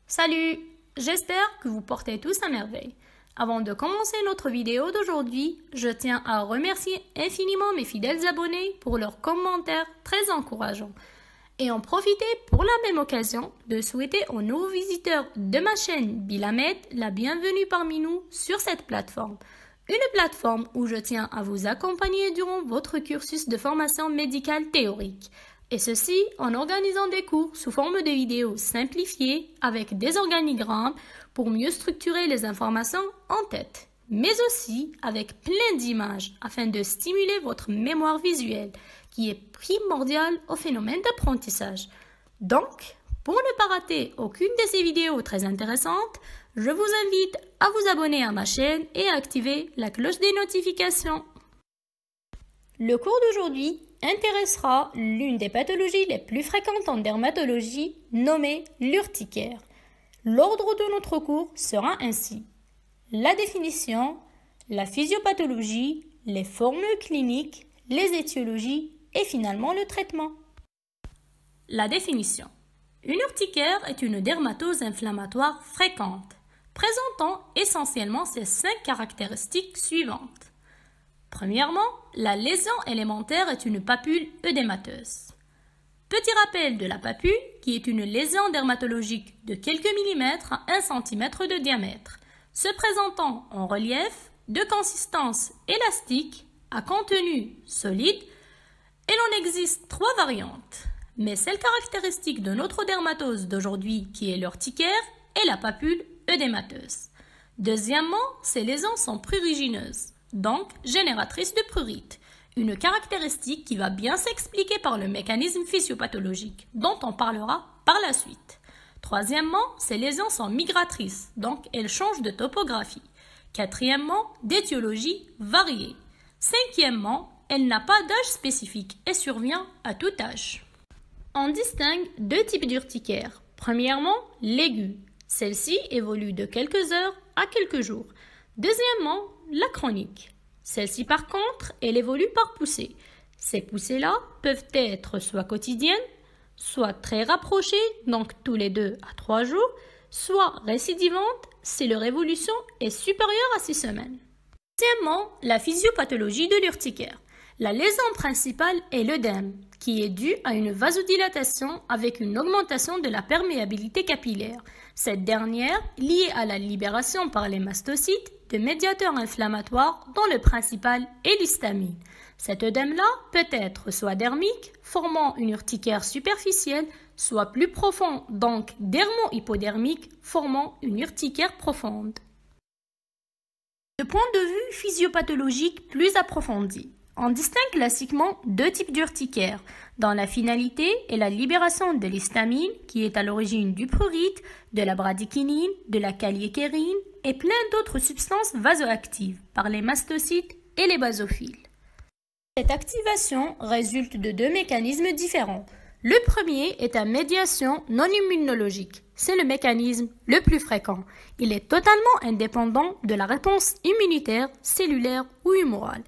Salut! J'espère que vous portez tous à merveille. Avant de commencer notre vidéo d'aujourd'hui, je tiens à remercier infiniment mes fidèles abonnés pour leurs commentaires très encourageants et en profiter pour la même occasion de souhaiter aux nouveaux visiteurs de ma chaîne Bilamed la bienvenue parmi nous sur cette plateforme. Une plateforme où je tiens à vous accompagner durant votre cursus de formation médicale théorique. Et ceci en organisant des cours sous forme de vidéos simplifiées avec des organigrammes pour mieux structurer les informations en tête, mais aussi avec plein d'images afin de stimuler votre mémoire visuelle qui est primordiale au phénomène d'apprentissage. Donc, pour ne pas rater aucune de ces vidéos très intéressantes, je vous invite à vous abonner à ma chaîne et à activer la cloche des notifications. Le cours d'aujourd'hui intéressera l'une des pathologies les plus fréquentes en dermatologie, nommée l'urticaire. L'ordre de notre cours sera ainsi: la définition, la physiopathologie, les formules cliniques, les étiologies et finalement le traitement. La définition. Une urticaire est une dermatose inflammatoire fréquente, présentant essentiellement ces 5 caractéristiques suivantes. Premièrement, la lésion élémentaire est une papule œdémateuse. Petit rappel de la papule, qui est une lésion dermatologique de quelques millimètres à 1 cm de diamètre, se présentant en relief, de consistance élastique, à contenu solide, et l'on existe 3 variantes. Mais celle caractéristique de notre dermatose d'aujourd'hui, qui est l'urticaire, est la papule œdémateuse. Deuxièmement, ces lésions sont prurigineuses, donc génératrice de prurite, une caractéristique qui va bien s'expliquer par le mécanisme physiopathologique, dont on parlera par la suite. Troisièmement, ces lésions sont migratrices, donc elles changent de topographie. Quatrièmement, d'étiologie variée. Cinquièmement, elle n'a pas d'âge spécifique et survient à tout âge. On distingue 2 types d'urticaire. Premièrement, l'aiguë. Celle-ci évolue de quelques heures à quelques jours. Deuxièmement, la chronique. Celle-ci par contre, elle évolue par poussées. Ces poussées-là peuvent être soit quotidiennes, soit très rapprochées, donc tous les 2 à 3 jours, soit récidivantes si leur évolution est supérieure à 6 semaines. Deuxièmement, la physiopathologie de l'urticaire. La lésion principale est l'œdème, qui est due à une vasodilatation avec une augmentation de la perméabilité capillaire. Cette dernière liée à la libération par les mastocytes de médiateurs inflammatoires dont le principal est l'histamine. Cet œdème-là peut être soit dermique, formant une urticaire superficielle, soit plus profond, donc dermo-hypodermique, formant une urticaire profonde. De point de vue physiopathologique plus approfondi, on distingue classiquement 2 types d'urticaire, dont la finalité est la libération de l'histamine, qui est à l'origine du prurite, de la bradykinin, de la kaliékérine et plein d'autres substances vasoactives par les mastocytes et les basophiles. Cette activation résulte de 2 mécanismes différents. Le premier est à médiation non immunologique. C'est le mécanisme le plus fréquent. Il est totalement indépendant de la réponse immunitaire, cellulaire ou humorale.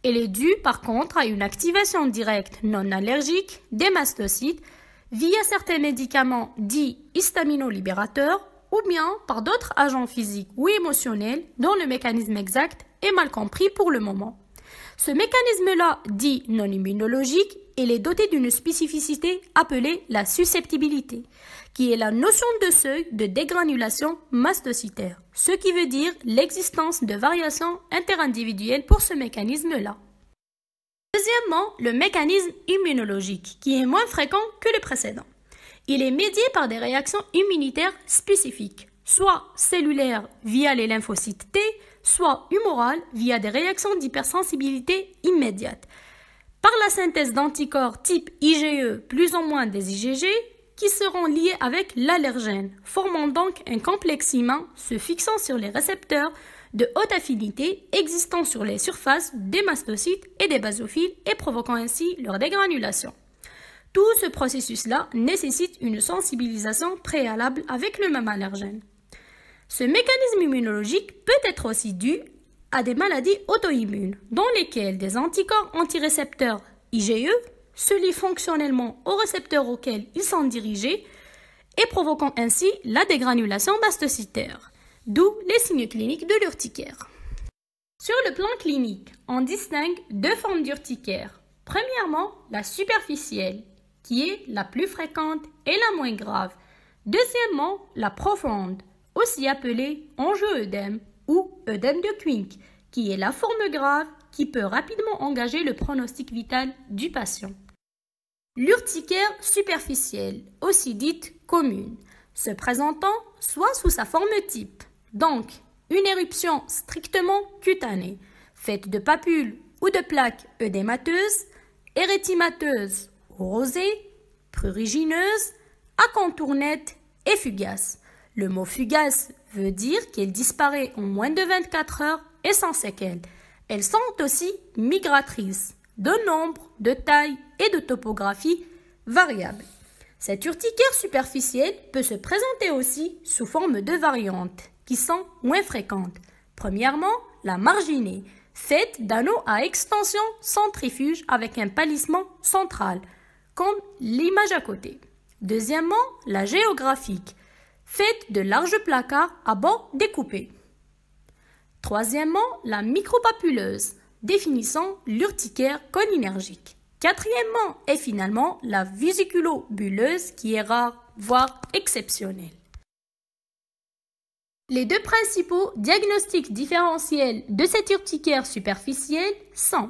Elle est due par contre à une activation directe non allergique des mastocytes via certains médicaments dits histaminolibérateurs ou bien par d'autres agents physiques ou émotionnels dont le mécanisme exact est mal compris pour le moment. Ce mécanisme-là, dit non immunologique, il est doté d'une spécificité appelée la susceptibilité, qui est la notion de seuil de dégranulation mastocytaire, ce qui veut dire l'existence de variations interindividuelles pour ce mécanisme-là. Deuxièmement, le mécanisme immunologique, qui est moins fréquent que le précédent. Il est médié par des réactions immunitaires spécifiques, soit cellulaires via les lymphocytes T, soit humorales via des réactions d'hypersensibilité immédiate, par la synthèse d'anticorps type IgE plus ou moins des IgG qui seront liés avec l'allergène, formant donc un complexe ciment se fixant sur les récepteurs de haute affinité existant sur les surfaces des mastocytes et des basophiles et provoquant ainsi leur dégranulation. Tout ce processus-là nécessite une sensibilisation préalable avec le même allergène. Ce mécanisme immunologique peut être aussi dû à des maladies auto-immunes, dans lesquelles des anticorps antirécepteurs IgE se lient fonctionnellement aux récepteurs auxquels ils sont dirigés et provoquant ainsi la dégranulation mastocytaire, d'où les signes cliniques de l'urticaire. Sur le plan clinique, on distingue deux formes d'urticaire. Premièrement, la superficielle, qui est la plus fréquente et la moins grave. Deuxièmement, la profonde, aussi appelée angio-œdème ou œdème de Quincke, qui est la forme grave qui peut rapidement engager le pronostic vital du patient. L'urticaire superficielle, aussi dite commune, se présentant soit sous sa forme type, donc une éruption strictement cutanée, faite de papules ou de plaques œdémateuses, érythémateuses ou rosées, prurigineuses, à contour net et fugace. Le mot fugace veut dire qu'elle disparaît en moins de 24 heures et sans séquelles. Elles sont aussi migratrices, de nombre, de taille et de topographie variables. Cette urticaire superficielle peut se présenter aussi sous forme de variantes qui sont moins fréquentes. Premièrement, la marginée, faite d'anneaux à extension centrifuge avec un palissement central, comme l'image à côté. Deuxièmement, la géographique, faite de larges placards à bords découpés. Troisièmement, la micropapuleuse, définissant l'urticaire cholinergique. Quatrièmement et finalement, la vésiculobuleuse qui est rare, voire exceptionnelle. Les deux principaux diagnostics différentiels de cette urticaire superficielle sont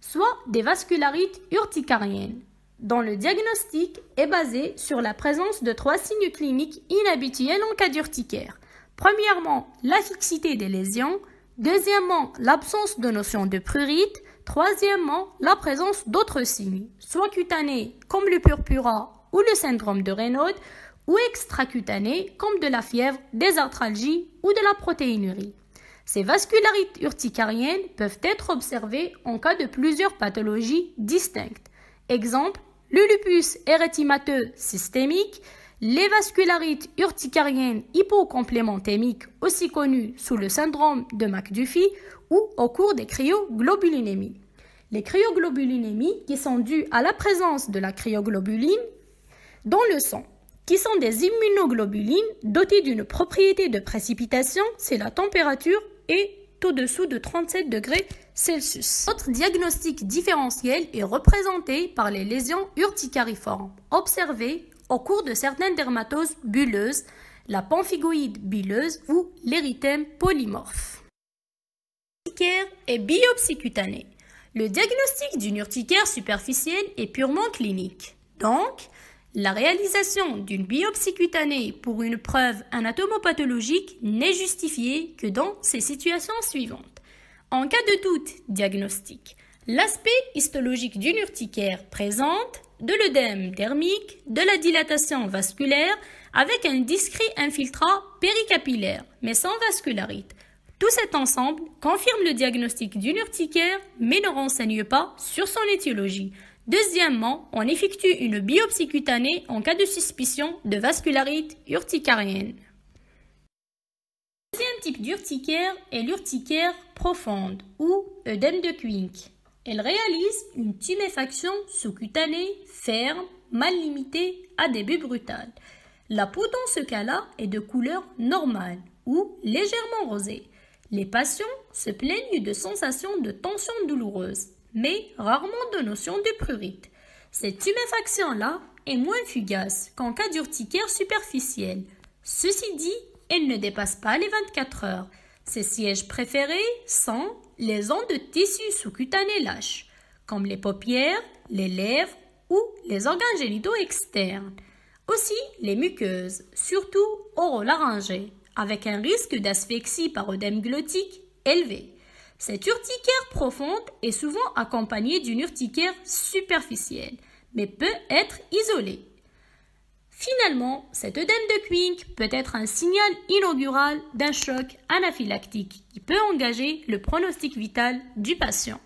soit des vascularites urticariennes, dont le diagnostic est basé sur la présence de 3 signes cliniques inhabituels en cas d'urticaire. Premièrement, la fixité des lésions. Deuxièmement, l'absence de notion de prurite. Troisièmement, la présence d'autres signes, soit cutanés comme le purpura ou le syndrome de Raynaud, ou extracutanés comme de la fièvre, des arthralgies ou de la protéinurie. Ces vascularites urticariennes peuvent être observées en cas de plusieurs pathologies distinctes. Exemple, le lupus érythémateux systémique, les vascularites urticariennes hypocomplémentémiques, aussi connues sous le syndrome de McDuffie, ou au cours des cryoglobulinémies. Les cryoglobulinémies qui sont dues à la présence de la cryoglobuline dans le sang, qui sont des immunoglobulines dotées d'une propriété de précipitation si la température est au-dessous de 37 degrés Celsius. Notre diagnostic différentiel est représenté par les lésions urticariformes observées au cours de certaines dermatoses bulleuses, la pemphigoïde bulleuse ou l'érythème polymorphe. Urticaire et biopsie cutanée. Le diagnostic d'une urticaire superficielle est purement clinique. Donc, la réalisation d'une biopsie cutanée pour une preuve anatomopathologique n'est justifiée que dans ces situations suivantes. En cas de doute diagnostique, l'aspect histologique d'une urticaire présente de l'œdème dermique, de la dilatation vasculaire avec un discret infiltrat péricapillaire, mais sans vascularite. Tout cet ensemble confirme le diagnostic d'une urticaire, mais ne renseigne pas sur son étiologie. Deuxièmement, on effectue une biopsie cutanée en cas de suspicion de vascularite urticarienne. Le deuxième type d'urticaire est l'urticaire profonde ou œdème de Quincke. Elle réalise une tuméfaction sous-cutanée, ferme, mal limitée à début brutal. La peau dans ce cas-là est de couleur normale ou légèrement rosée. Les patients se plaignent de sensations de tension douloureuse, mais rarement de notion de prurite. Cette tuméfaction-là est moins fugace qu'en cas d'urticaire superficielle. Ceci dit, elle ne dépasse pas les 24 heures. Ses sièges préférés sont les zones de tissu sous-cutané lâches, comme les paupières, les lèvres ou les organes génitaux externes. Aussi les muqueuses, surtout orolaryngées, avec un risque d'asphyxie par œdème glottique élevé. Cette urticaire profonde est souvent accompagnée d'une urticaire superficielle, mais peut être isolée. Finalement, cet œdème de Quincke peut être un signal inaugural d'un choc anaphylactique qui peut engager le pronostic vital du patient.